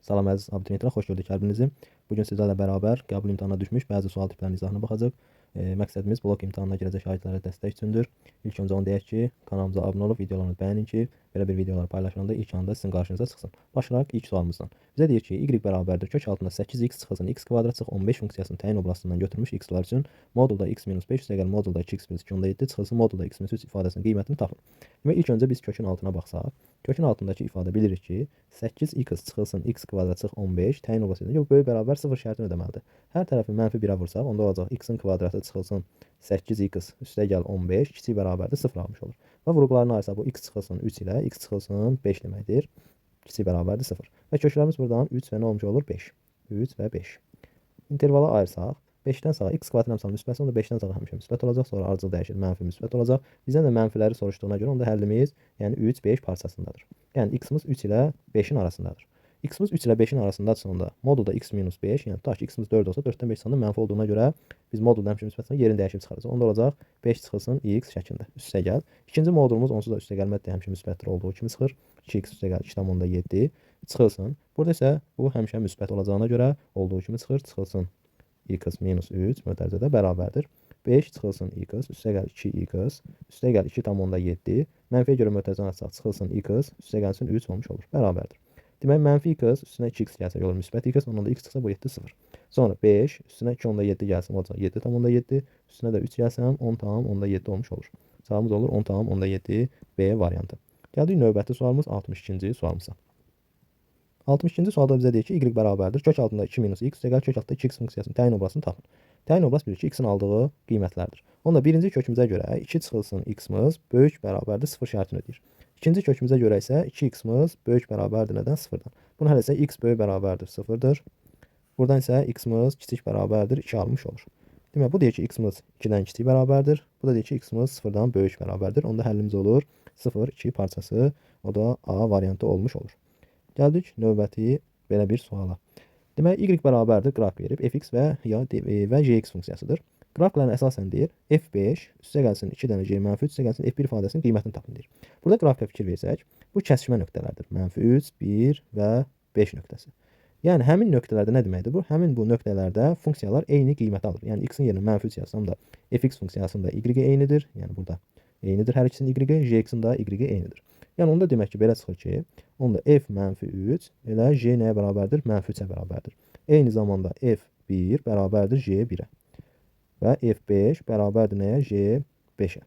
Salam əziz abituriyentlər, xoş gördük hər birinizi. Bugün sizlərlə bərabər qəbul imtahanına düşmüş bəzi sual tiplərinin izahına baxacaq. Məqsədimiz blok imtahanına girəcək şagirdlərə dəstək üçündür. İlk öncə onu deyək ki, kanalımıza abunə olub videolarını bəyənin ki, belə bir videolar paylaşanda ilk anda sizin qarşınıza çıxsın. Başlayaq ilk sualımızdan. Bizə deyir ki, y bərabərdir kök altında 8x çıxılsın x kvadrat çıx 15 funksiyasının təyin oblasından götürmüş x-lar üçün modulda x-5 üstəgəl modulda 2x+2/7 çıxılsın modulda x-3 ifadəsinin qiymətini tapın. Demək ilk öncə biz kökün altına baxsaq, kökün altındakı ifadə bilirik ki, 8x çıxılsın x kvadrat çıx 15 təyin oblasından yox, böyük bərabər 0 şərtini ödəməlidir. Hər tərəfi -1-ə vursaq, onda olacaq x-in kvadratı çıxılsın 8x üstəgəl 15 kiçik bərabərdir 0 almış olur. Və vurğularını ayırsaq bu x çıxılsın 3 ilə x çıxılsın 5 deməkdir. Kiçik bərabərdir 0. Və köklərimiz buradan 3 və nə olmuş olur? 5. 3 və 5. İntervala ayırsaq 5-dən sağa x kvadrat həmsal müsbətsə, onda 5-dən sağa həmişə müsbət olacaq, sonra ardıcıl dəyişir, mənfi müsbət olacaq. Bizdən də mənfiləri soruşduğuna görə onda həllimiz, yəni 3, 5 parçasındadır. Yəni x-imiz 3 ilə 5-in arasındadır. X-imiz 3 ilə 5-in arasındadırsa onda modulda x-5, yəni tutaq ki, x-imiz 4 olsa 4-dən 5 sonunda mənfi olduğuna görə biz modulda həmişə müsbətsə yerini dəyişib çıxaracaq. Onda olacaq 5 çıxılsın x şəklində üstəgəl. İkinci modulumuz onsuz da üstəgəlməkdir, həmişə müsbətdir olduğu kimi çıxır. 2x üstəgəl 2,7 çıxılsın. Burada isə bu həmişə müsbət olacağına görə olduğu kimi çıxır, çıxılsın x minus 3 mötərizədə bərabərdir. 5 çıxılsın x üstəgəl 2x üstəgəl 2,7 mənfiyə görə mötərizəni açsaq çıxılsın x üstəgəlsin 3 olmuş olur. Bərabərdir. Demək mənfi x üstünə 2x gəlsə olur müsbət x, ondan da x çıxsa bu 7 0. Sonra 5 üstünə 2,7 gəlsin olacaq 7,7 üstünə də 3 gəlsəm 10,7 olmuş olur. Cavabımız olur 10,7 B variantı. Gəldik növbəti sualımız 62-ci sualımıza. 62-ci sualda bizə deyir ki, y bərabərdir kök altında 2 minus x üstəgəl kök altında 2x funksiyasının təyin oblasını tapın. Təyin oblas bilir ki, x-in aldığı qiymətlərdir. Onda birinci kökümüzə görə 2 çıxılsın x-imiz böyük bərabərdir 0 şərtini ödəyir. İkinci kökümüzə görə isə 2x-imiz böyük bərabərdir nədən? 0-dan. Bunun hələ isə x böyük bərabərdir 0-dır. Buradan isə x-imiz kiçik bərabərdir 2 almış olur. Demək, bu deyir ki, x-imiz 2-dən kiçik bərabərdir. Bu da deyir ki, x-imiz 0-dan böyük bərabərdir. Onda həllimiz olur 0, 2 parçası, o da A variantı olmuş olur. Gəldik növbəti belə bir suala. Demək, y bərabərdir qraf verib, fx və gx funksiyasıdır. Qrafların əsasən deyir, f5 üstə gəlsin 2 dənə g mənfi 3 üstə gəlsin f1 ifadəsinin qiymətini tapın deyir. Burada qrafika fikir versək, bu kəsişmə nöqtələrdir. -3, 1 və 5 nöqtəsi. Yəni, həmin nöqtələrdə nə deməkdir bu? Həmin bu nöqtələrdə funksiyalar eyni qiyməti alır. Yəni, x-in yerinə -3 yazsam da fx funksiyasında y eynidir. Yəni, burada eynidir hər ikisinin y, gx-in da y eynidir. Yəni, onda demək ki, belə çıxır ki, onda f -3 elə j nəyə bərabərdir? -3-ə bərabərdir. Eyni zamanda f1 bərabərdir j1-ə. Və f5 bərabərdir nəyə? j5-ə.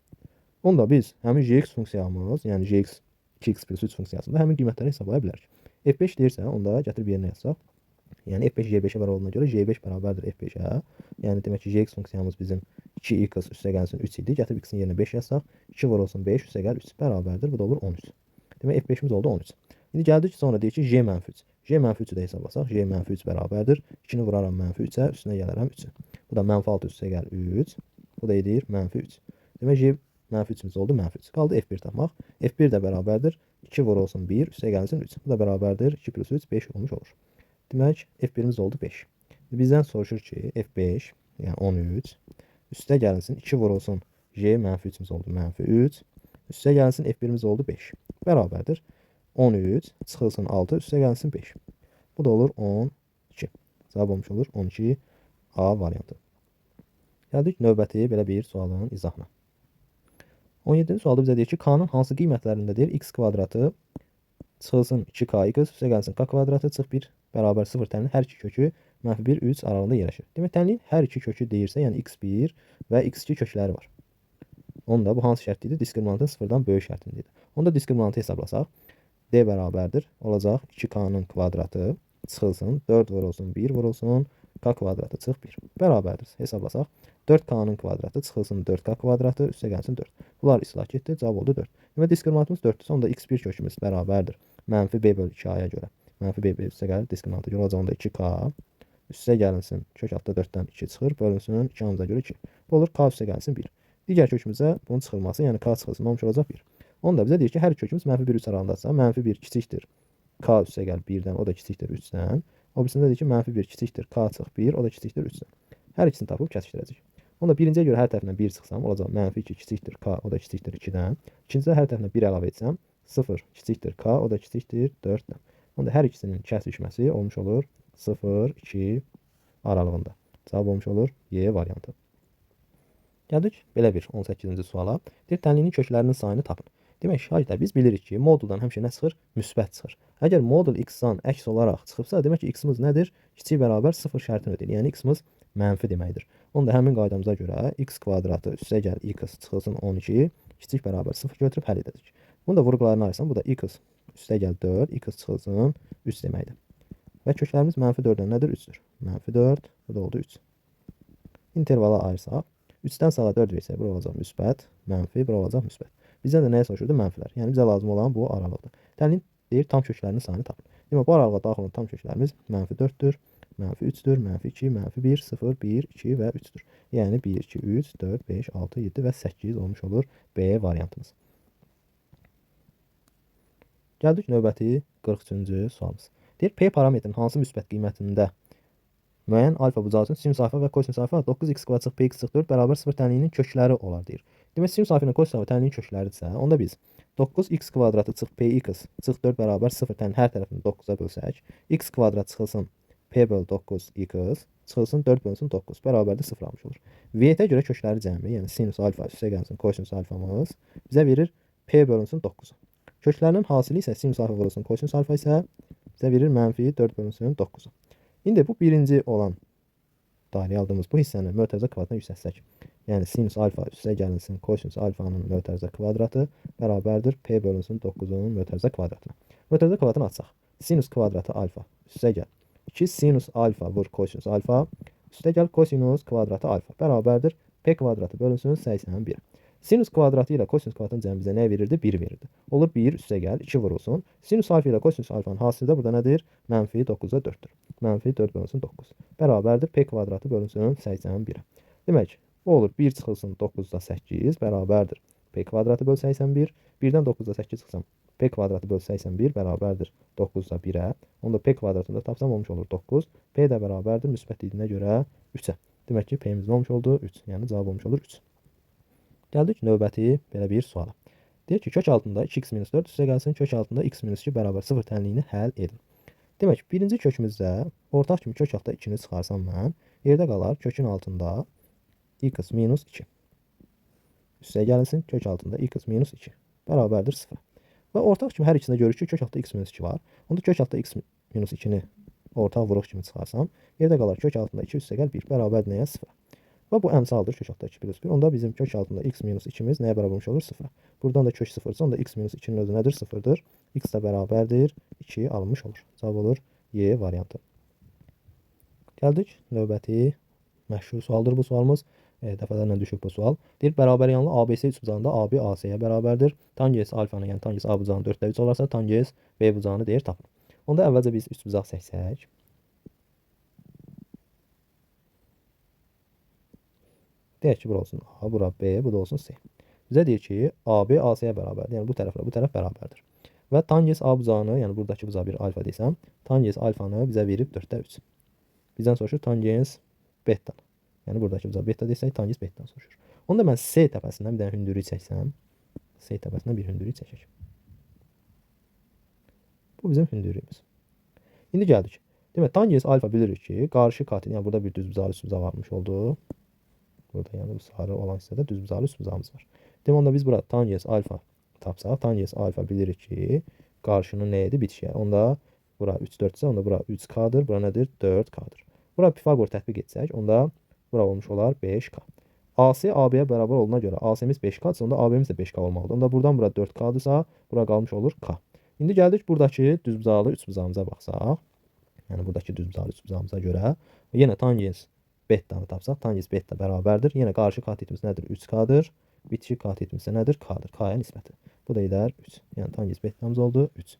Onda biz həmin gx funksiyamız, yəni gx 2x+3 funksiyasında həmin qiymətləri hesablaya bilərik. f5 deyirsə, onda gətirib yerinə yazsaq. Yəni f5 j5-ə bərabər olduğuna görə j5 bərabərdir f5-ə. Yəni demək ki, gx funksiyamız bizim 2x üstəgəlsin 3 idi. Gətirib x-in yerinə 5 yazsaq, 2 vur olsun 5 üstəgəl 3 bərabərdir. Bu da olur 13. Demək f5-imiz oldu 13. İndi gəldik sonra deyir ki, j-3. J-3-ü də hesablasaq, j-3 bərabərdir. 2-ni vuraram -3-ə, üstünə gələrəm 3-ü. Bu da -6 üstəgəl 3. Bu da edir -3. Demək j-3-imiz oldu -3. Qaldı f1 tapmaq. f1 də bərabərdir. 2 vur olsun 1 üstəgəlsin 3. Bu da bərabərdir 2 + 3 5 olmuş olur. Demək f1-imiz oldu 5. Bizdən soruşur ki, f5, yəni 13 üstə gəlinsin 2 vur olsun j-3-imiz oldu -3. Üstə gəlinsin f1-imiz oldu 5. Bərabərdir 13 çıxılsın 6 üstə gəlsin 5. Bu da olur 12. Cavab olmuş olur 12 A variantı. Gəldik növbəti belə bir sualın izahına. 17-ci sualda bizə deyir ki, k-nın hansı qiymətlərində deyir x kvadratı çıxılsın 2kx üstə gəlsin k kvadratı çıx 1 bərabər 0 tənli hər iki kökü -1, 3 aralığında yerləşir. Demək, tənliyin hər iki kökü deyirsə, yəni x1 və x2 kökləri var. Onda bu hansı şərtdir? Diskriminantın 0-dan böyük şərtindir. Onda diskriminantı hesablasaq, d bərabərdir. Olacaq 2k-nın kvadratı çıxılsın 4 vurulsun 1 vurulsun k kvadratı çıx 1. Bərabərdir. Hesablasaq 4k-nın kvadratı çıxılsın 4k kvadratı üstə gəlsin 4. Bunlar islah getdi. Cavab oldu 4. Demək, diskriminantımız 4-dür. Onda x1 kökümüz bərabərdir. -b/2a-ya görə. -b üstə gəlir diskriminantı görə olacaq onda 2k üstə gəlinsin kök altda 4-dən 2 çıxır. Bölünsün 2-amıza görə 2. Bu olur k üstə gəlsin 1. Digər kökümüzə bunun çıxılması, yəni k çıxılsın olmuş olacaq 1. Onda bizə deyir ki, hər kökümüz -1, 3 aralığındadırsa, -1 kiçikdir k üstə gəl 1-dən, o da kiçikdir 3-dən. O birisində deyir ki, -1 kiçikdir k çıx 1, o da kiçikdir 3-dən. Hər ikisini tapıb kəsişdirəcək. Onda birinciyə görə hər tərəfindən 1 çıxsam, olacaq -2 kiçikdir k, o da kiçikdir 2-dən. İkincidə hər tərəfindən 1 əlavə etsəm, 0 kiçikdir k, o da kiçikdir 4-dən. Onda hər ikisinin kəsişməsi olmuş olur 0, 2 aralığında. Cavab olmuş olur Y variantı. Gəldik belə bir 18-ci suala. Deyir, tənliyinin köklərinin sayını tapın. Demək, şagirdlər biz bilirik ki, moduldan həmişə nə çıxır? Müsbət çıxır. Əgər modul x-dan əks olaraq çıxıbsa, demək ki, x-imiz nədir? Kiçik bərabər 0 şərtini ödəyir. Yəni x-imiz mənfi deməkdir. Onda həmin qaydamıza görə x kvadratı üstə gəl x çıxılsın 12, kiçik bərabər 0 götürüb həll edəcək. Bunu da vurğularını ayırsan, bu da x üstə gəl 4, x çıxılsın 3 deməkdir. Və köklərimiz mənfi 4-dən nədir? 3-dür. Mənfi 4, bu da oldu 3. İntervala ayırsaq, 3-dən sağa 4 versək, bura olacaq müsbət, mənfi, bura olacaq müsbət. Bizdən də nəyə soruşurdu? Mənfilər. Yəni bizə lazım olan bu aralıqdır. Tənliyin deyir, tam köklərinin sayını tapın. Demək, bu aralığa daxil olan tam köklərimiz mənfi 4-dür, mənfi 3-dür, mənfi 2, mənfi 1, 0, 1, 2 və 3-dür. Yəni 1, 2, 3, 4, 5, 6, 7 və 8 olmuş olur B variantımız. Gəldik növbəti 43-cü sualımız. Deyir, P parametrin hansı müsbət qiymətində müəyyən alfa bucağı üçün sinus alfa və kosinus alfa 9x kvadrat çıxı px çıxı 4 bərabər 0 tənliyinin kökləri olar deyir. Demək, sinus alfa ilə kosinus alfa tənliyinin kökləridirsə, onda biz 9x kvadratı çıxı px çıxı 4 bərabər 0 tənliyinin hər tərəfini 9-a bölsək, x kvadrat çıxılsın p böl 9x çıxılsın 4 bölünsün 9 bərabərdir 0 almış olur. V-yə görə kökləri cəmi, yəni sinus alfa üstə gəlsin kosinus alfamız bizə verir p bölünsün 9. Köklərinin hasili isə sinus alfa vurulsun kosinus alfa isə bizə verir mənfi 4 bölünsün 9. İndi bu birinci olan dairəyə aldığımız bu hissəni mötərizə kvadratına yüksəltsək. Yəni sinus alfa üstə gəlinsin kosinus alfanın mötərizə kvadratı bərabərdir p bölünsün 9-un mötərizə kvadratına. Mötərizə kvadratını açsaq. Sinus kvadratı alfa üstə gəl. 2 sinus alfa vur kosinus alfa üstə gəl kosinus kvadratı alfa bərabərdir p kvadratı bölünsün 81. Sinus kvadratı ilə kosinus kvadratının cəmi bizə nə verirdi? 1 verirdi. Olur 1 üstə gəl 2 vurulsun. Sinus alfa ilə kosinus alfanın hasili də burada nədir? Mənfi 9-a 4-dür. Mənfi 4 bölünsün 9. Bərabərdir p kvadratı bölünsün 81. Demək, bu olur 1 çıxılsın 9-da 8 bərabərdir p kvadratı böl 81. 1-dən 9-da 8 çıxsam p kvadratı böl 81 bərabərdir 9-da 1-ə. Onda p kvadratını da tapsam olmuş olur 9. P də bərabərdir müsbətliyinə görə 3-ə. Demək ki, p-miz olmuş oldu 3. Yəni cavab olmuş olur 3. Gəldik növbəti belə bir suala. Deyir ki, kök altında 2x minus 4 üstə gəlsin, kök altında x minus 2 bərabər 0 tənliyini həll edin. Demək, birinci kökümüzdə ortaq kimi kök altında 2-ni çıxarsam mən, yerdə qalar kökün altında x minus 2. Üstə gəlinsin, kök altında x minus 2 bərabərdir 0. Və ortaq kimi hər ikisində görürük ki, kök altında x minus 2 var. Onda kök altında x minus 2-ni ortaq vuruq kimi çıxarsam, yerdə qalar kök altında 2 üstə gəl 1 bərabərdir nəyə 0. Və bu əmsaldır kök altında 2 plus 1. Onda bizim kök altında x minus 2-miz nəyə bərabər olmuş olur? 0. Buradan da kök 0-dırsa, onda x minus 2-nin özü nədir? 0-dır. X də bərabərdir 2 alınmış olur. Cavab olur Y variantı. Gəldik növbəti məşhur sualdır bu sualımız. Dəfələrlə düşüb bu sual. Deyir, bərabər yanlı ABC üçbucağında AB AC-yə bərabərdir. Tangens alfanı, yəni tangens A bucağının 4-də 3 olarsa, tangens B bucağını deyir tapın. Onda əvvəlcə biz üçbucaq çəksək. Deyək ki, bura olsun A, bura B, bu da olsun C. Bizə deyir ki, AB AC-yə bərabərdir. Yəni bu tərəflə bu tərəf bərabərdir. Və tangens A bucağını, yəni buradakı bucağı bir alfa desəm, tangens alfanı bizə verib 4-də 3. Bizdən soruşur tangens beta. Yəni buradakı bucağı beta desək, tangens beta soruşur. Onda mən C təpəsindən bir dənə hündürlük çəksəm, C təpəsindən bir hündürlük çəkək. Bu bizim hündürlüyümüz. İndi gəldik. Demək, tangens alfa bilirik ki, qarşı katil, yəni burada bir düzbucaqlı üstbucaq varmış oldu. Burada yəni bu sarı olan hissədə düzbucaqlı üstbucağımız var. Demək, onda biz burada tangens alfa tapsaq, tangens alfa bilirik ki, qarşının nə idi? Bitişiyə. Onda bura 3, 4-sə, onda bura 3K-dır, bura nədir? 4K-dır. Bura Pifagor tətbiq etsək, onda bura olmuş olar 5K. AC AB-yə bərabər olduğuna görə AC-miz 5K-dırsa, onda AB-miz də 5K olmalıdır. Onda buradan bura 4K-dırsa, bura qalmış olur K. İndi gəldik buradakı düzbucaqlı üçbucağımıza baxsaq. Yəni buradakı düzbucaqlı üçbucağımıza görə yenə tangens bettanı tapsaq, tangens betta bərabərdir. Yenə qarşı katetimiz nədir? 3K-dır. Bitişik katetimiz isə nədir? K-dır. K-ya nisbəti. Bu da edər 3. Yəni tangens bettamız oldu 3.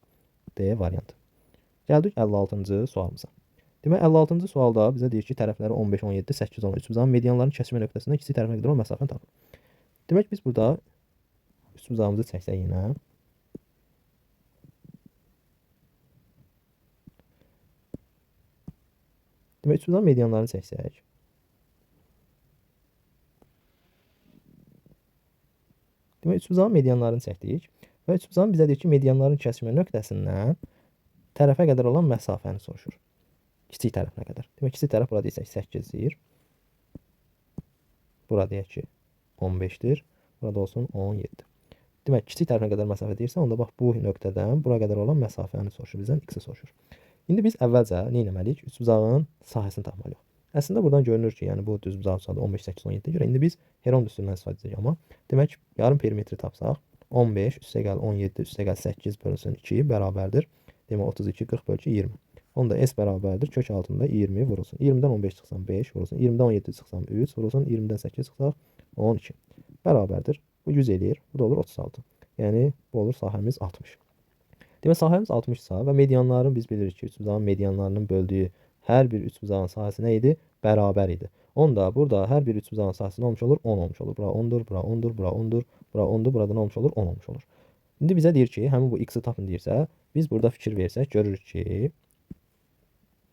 D variantı. Gəldik 56-cı sualımıza. Demək, 56-cı sualda bizə deyir ki, tərəfləri 15, 17, 8, 10 üçbucağın medianların kəsmə nöqtəsindən kiçik tərəfinə qədər olan məsafəni tapın. Demək, biz burada üçbucağımızı çəksək yenə. Demək, üçbucağın medianlarını çəksək. Demək, üçbucağın medianlarını çəkdik. Və üçbucağın bizə deyir ki, medianların kəsmə nöqtəsindən tərəfə qədər olan məsafəni soruşur. Kiçik tərəfinə qədər. Demək kiçik tərəf burada desək 8-dir. Burada deyək ki 15-dir. Burada olsun 17. Demək kiçik tərəfinə qədər məsafə deyirsə, onda bax bu nöqtədən bura qədər olan məsafəni soruşur bizdən, x-i soruşur. İndi biz əvvəlcə nə etməliyik? Üçbucağın sahəsini tapmalıyıq. Əslində buradan görünür ki, yəni bu düzbucaq sadə 15, 8, 17-yə görə indi biz Heron üsulundan istifadə edəcəyik, amma demək yarım perimetri tapsaq 15 üstəgəl 17 üstəgəl 8 bölünsün 2 bərabərdir. Demək 32 40 bölü 20. Onda s bərabərdir kök altında 20 vurulsun. 20-dən 15 çıxsam 5 vurulsun. 20-dən 17 çıxsam 3 vurulsun. 20-dən 8 çıxsaq 12 bərabərdir. Bu 100 eləyir. Bu da olur 36. Yəni bu olur sahəmiz 60. Demək sahəmiz 60-sa və medianların biz bilirik ki, üçbucağın medianlarının böldüyü hər bir üçbucağın sahəsi nə idi? Bərabər idi. Onda burada hər bir üçbucağın sahəsi nə olmuş olur? 10 olmuş olur. Bura 10-dur, bura 10-dur, bura 10-dur, bura 10-dur, burada nə olmuş olur? 10 olmuş olur. İndi bizə deyir ki, həmin bu x-i tapın deyirsə, biz burada fikir versək görürük ki,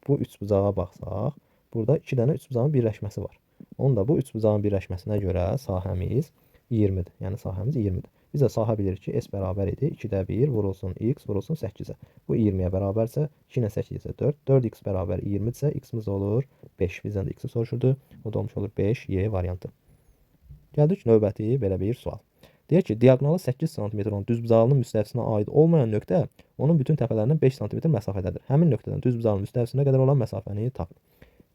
bu üçbucağa baxsaq, burada 2 dənə üçbucağın birləşməsi var. Onda bu üçbucağın birləşməsinə görə sahəmiz 20-dir. Yəni sahəmiz 20-dir. Biz də sahə bilirik ki, s bərabər idi. 2-də 1 vurulsun x vurulsun 8-ə. Bu 20-yə bərabərsə, 2 ilə 8 isə 4. 4x bərabər 20-dirsə, x-imiz olur 5. Bizdən də x-i soruşurdu. O da olmuş olur 5y variantı. Gəldik növbəti belə bir sual. Deyək ki, diaqonalı 8 sm olan düzbucağının müstəvisinə aid olmayan nöqtə onun bütün təpələrindən 5 sm məsafədədir. Həmin nöqtədən düzbucağın müstəvisinə qədər olan məsafəni tapın.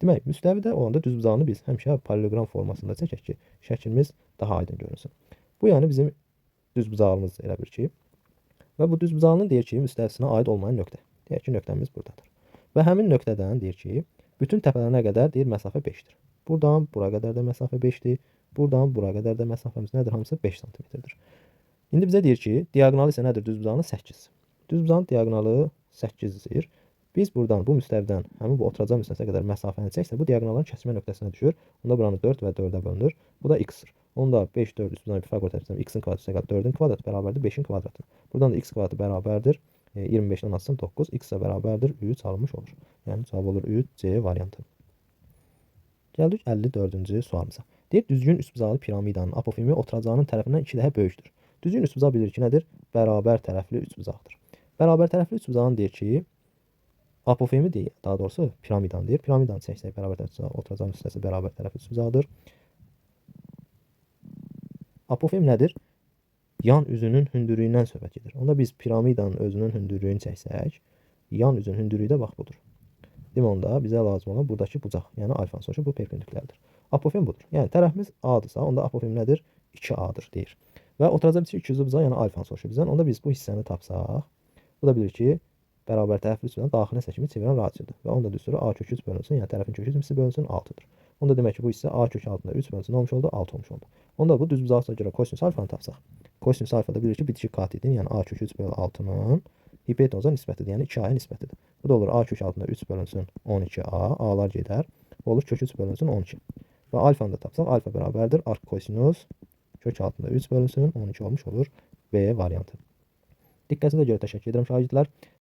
Demək, müstəvidə olanda düzbucağını biz həmişə parallelogram formasında çəkək ki, şəklimiz daha aydın görünsün. Bu yəni bizim düzbucağımız elə bir ki, və bu düzbucağının deyir ki, müstəvisinə aid olmayan nöqtə. Deyək ki, nöqtəmiz buradadır. Və həmin nöqtədən deyir ki, bütün təpələrinə qədər deyir məsafə 5-dir. Buradan bura qədər də məsafə 5-dir. Buradan bura qədər də məsafəmiz nədir? Hamısı 5 sm-dir. İndi bizə deyir ki, diaqonalı isə nədir? Düzbucağının 8. Düzbucağın diaqonalı 8-dir. Biz buradan bu müstəvidən həmin bu oturacaq müstəvisə qədər məsafəni çəksə, bu diaqonalların kəsmə nöqtəsinə düşür. Onda buranı 4 və 4-ə bölünür. Bu da x-dir. Onda 5, 4 üstündən Pifaqor tərifindən x-in kvadratı üstəgəl 4-ün kvadratı bərabərdir 5-in kvadratına. Buradan da x kvadratı bərabərdir 25-dən azsın 9, x-ə bərabərdir 3 alınmış olur. Yəni cavab olur 3C variantı. Gəldik 54-cü sualımıza. Deyir, düzgün üçbucaqlı piramidanın apofemi oturacağının tərəfindən 2 daha böyükdür. Düzgün üçbucaq bilir ki, nədir? Bərabər tərəfli üçbucaqdır. Bərabər tərəfli üçbucağın deyir ki, apofemi deyil, daha doğrusu piramidanı deyir. Piramidanı çəksək bərabər tərəfli oturacağın hissəsi bərabər tərəfli üçbucaqdır. Apofem nədir? Yan üzünün hündürlüyündən söhbət gedir. Onda biz piramidanın özünün hündürlüyünü çəksək, yan üzün hündürlüyü də bax budur. Demək onda bizə lazım olan buradakı bucaq, yəni alfanı soruşur, bu perpendikulərdir. Apofem budur. Yəni tərəfimiz A-dırsa, onda apofem nədir? 2A-dır deyir. Və oturacaq biçi 200-lü bucaq, yəni alfanı soruşur bizdən. Onda biz bu hissəni tapsaq, bu da bilir ki, bərabər tərəfli üçbucağın daxili hissə kimi çevirən radiodur. Və onda düsturı A kök 3 bölünsün, yəni tərəfin kök 3 bölünsün 6-dır. Onda demək ki, bu hissə A kök altında 3 bölünsün olmuş oldu, 6 olmuş oldu. Onda bu düzbucağına görə kosinüs alfanı tapsaq. Kosinüs alfa da bilir ki, bitişik katidin, yəni A kök 3 bölü 6-nın hipotenuza nisbətidir, yəni 2A-ya nisbətidir. Bu da olur A kök altında 3 bölünsün 12A, A-lar gedər. Bu olur kök 3 bölünsün 12. Və alfanı da tapsaq, alfa bərabərdir arc kosinüs kök altında 3 bölünsün 12 olmuş olur B variantı. Diqqətinizə görə təşəkkür edirəm şagirdlər.